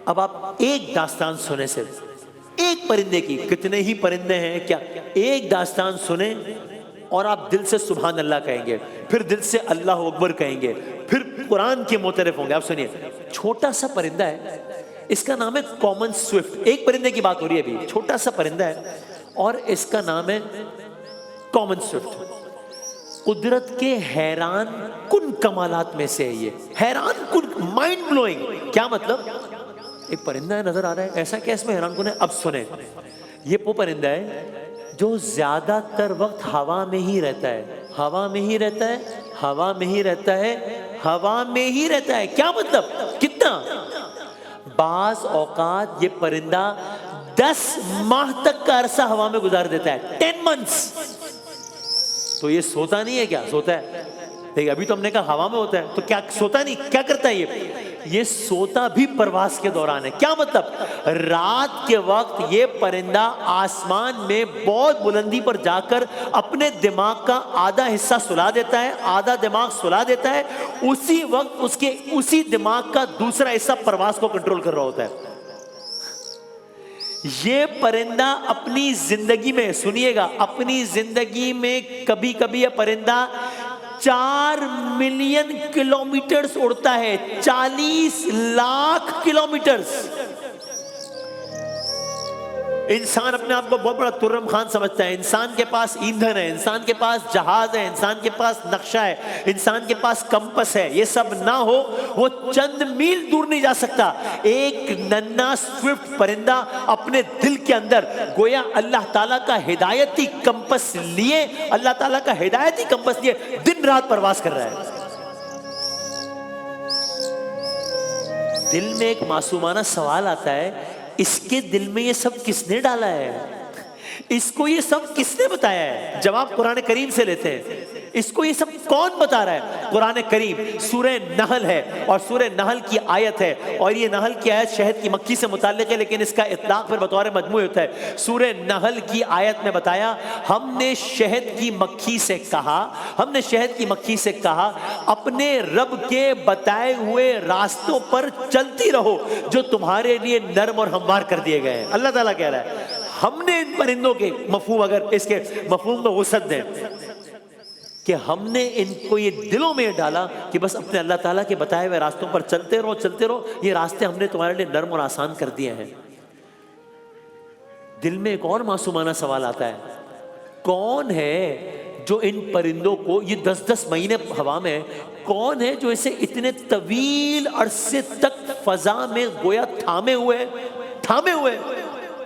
اب آپ ایک داستان سنیں، صرف ایک پرندے کی، کتنے ہی پرندے ہیں کیا، ایک داستان سنیں اور آپ دل سے سبحان اللہ کہیں گے، پھر دل سے اللہ اکبر کہیں گے، پھر قرآن کے معترف ہوں گے۔ آپ سنیے، چھوٹا سا پرندہ ہے، اس کا نام ہے کامن سوئفٹ۔ ایک پرندے کی بات ہو رہی ہے ابھی، چھوٹا سا پرندہ ہے اور اس کا نام ہے کامن سوئفٹ۔ قدرت کے حیران کن کمالات میں سے ہے یہ، حیران کن، مائنڈ بلوئنگ۔ کیا مطلب؟ ایک پرندہ ہے، نظر آ رہا ہے، ایسا کیا اس میں حیران کن ہے؟ اب سنیں، یہ وہ پرندہ ہے جو زیادہ تر وقت ہوا میں ہی رہتا ہے، ہوا میں ہی رہتا ہے، ہوا میں ہی رہتا ہے، ہوا میں ہی رہتا ہے۔ کیا مطلب؟ کتنا؟ بعض اوقات یہ پرندہ 10 ماہ تک کا عرصہ ہوا میں گزار دیتا ہے، 10 months۔ تو یہ سوتا نہیں ہے کیا؟ سوتا ہے، دیکھیں ابھی تو ہم نے کہا ہوا میں ہوتا ہے، تو کیا سوتا نہیں؟ کیا کرتا ہے یہ سوتا بھی پرواز کے دوران ہے۔ کیا مطلب؟ رات کے وقت یہ پرندہ آسمان میں بہت بلندی پر جا کر اپنے دماغ کا آدھا حصہ سلا دیتا ہے، آدھا دماغ سلا دیتا ہے، اسی وقت اس کے اسی دماغ کا دوسرا حصہ پرواز کو کنٹرول کر رہا ہوتا ہے۔ یہ پرندہ اپنی زندگی میں، سنیے گا، اپنی زندگی میں کبھی کبھی یہ پرندہ 4 ملین کلومیٹرز اڑتا ہے، 40 لاکھ کلومیٹرز۔ انسان اپنے آپ کو بہت بڑا ترم خان سمجھتا ہے، انسان کے پاس ایندھن ہے، انسان کے پاس جہاز ہے، انسان کے پاس نقشہ ہے، انسان کے پاس کمپس ہے، یہ سب نہ ہو وہ چند میل دور نہیں جا سکتا۔ ایک ننھا سوئفٹ پرندہ اپنے دل کے اندر گویا اللہ تعالیٰ کا ہدایتی کمپس لیے، اللہ تعالیٰ کا ہدایتی کمپس لیے دن رات پرواز کر رہا ہے۔ دل میں ایک معصومانہ سوال آتا ہے، اس کے دل میں یہ سب کس نے ڈالا ہے؟ اس کو یہ سب کس نے بتایا ہے؟ جواب قرآن کریم سے لیتے ہیں، اس کو یہ سب کون بتا رہا ہے؟ قرآن کریم سورہ نحل ہے، اور سورہ نحل کی آیت ہے، اور یہ نحل کی آیت شہد کی مکھی سے متعلق ہے، لیکن اس کا اطلاق پھر بطور مجموعی ہوتا ہے۔ سورہ نحل کی آیت میں بتایا، ہم نے شہد کی مکھی سے کہا، ہم نے شہد کی مکھی سے کہا اپنے رب کے بتائے ہوئے راستوں پر چلتی رہو جو تمہارے لیے نرم اور ہموار کر دیے گئے ہیں۔ اللہ تعالیٰ کہہ رہا ہے ہم نے ان پرندوں کے مفہوم، اگر اس کے مفہوم کو وسعت دیں، کہ ہم نے ان کو یہ دلوں میں ڈالا کہ بس اپنے اللہ تعالیٰ کے بتائے ہوئے راستوں پر چلتے رہو، چلتے رہو، یہ راستے ہم نے تمہارے لیے نرم اور آسان کر دیے ہیں۔ دل میں ایک اور معصومانہ سوال آتا ہے، کون ہے جو ان پرندوں کو، یہ 10 مہینے ہوا میں، کون ہے جو اسے اتنے طویل عرصے تک فضا میں گویا تھامے ہوئے؟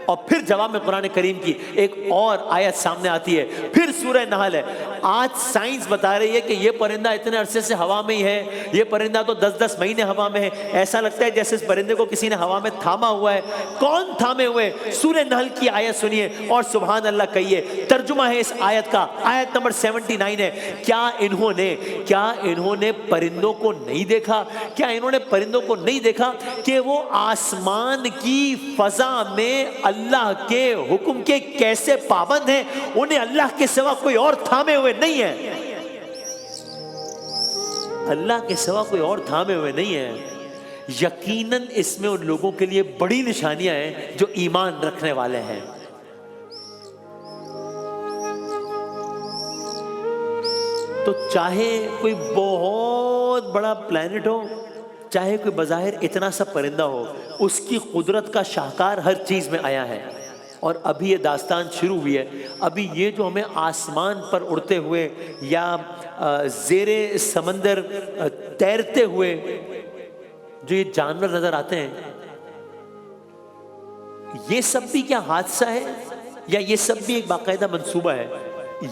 اور پھر جواب میں قرآن کریم کی ایک اور آیت سامنے آتی ہے، پھر سورہ نحل ہے۔ آج سائنس بتا رہی ہے کہ یہ پرندہ اتنے عرصے سے ہوا میں ہی ہے، یہ پرندہ تو 10 مہینے ہوا میں ہے، ایسا لگتا ہے جیسے اس پرندے کو کسی نے ہوا میں تھاما ہوا ہے۔ کون تھامے ہوئے؟ سورہ نحل کی آیت سنیے اور سبحان اللہ کہیے۔ ترجمہ ہے اس آیت کا، آیت نمبر 79 ہے، کیا انہوں نے پرندوں کو نہیں دیکھا؟ کیا انہوں نے پرندوں کو نہیں دیکھا کہ وہ آسمان کی فضا میں اللہ کے حکم کے کیسے پابند ہیں؟ انہیں اللہ کے سوا کوئی اور تھامے ہوئے نہیں ہے، اللہ کے سوا کوئی اور تھامے ہوئے نہیں ہے۔ یقیناً اس میں ان لوگوں کے لیے بڑی نشانیاں ہیں جو ایمان رکھنے والے ہیں۔ تو چاہے کوئی بہت بڑا پلانٹ ہو، چاہے کوئی بظاہر اتنا سا پرندہ ہو، اس کی قدرت کا شاہکار ہر چیز میں آیا ہے۔ اور ابھی یہ داستان شروع ہوئی ہے، ابھی یہ جو ہمیں آسمان پر اڑتے ہوئے یا زیر سمندر تیرتے ہوئے جو یہ جانور نظر آتے ہیں، یہ سب بھی کیا حادثہ ہے یا یہ سب بھی ایک باقاعدہ منصوبہ ہے؟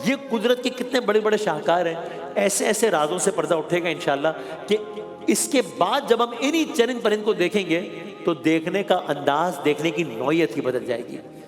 یہ قدرت کے کتنے بڑے بڑے شاہکار ہیں۔ ایسے ایسے رازوں سے پردہ اٹھے گا انشاءاللہ کہ اس کے بعد جب ہم انہی چرند پرند کو دیکھیں گے تو دیکھنے کا انداز، دیکھنے کی نوعیت ہی بدل جائے گی۔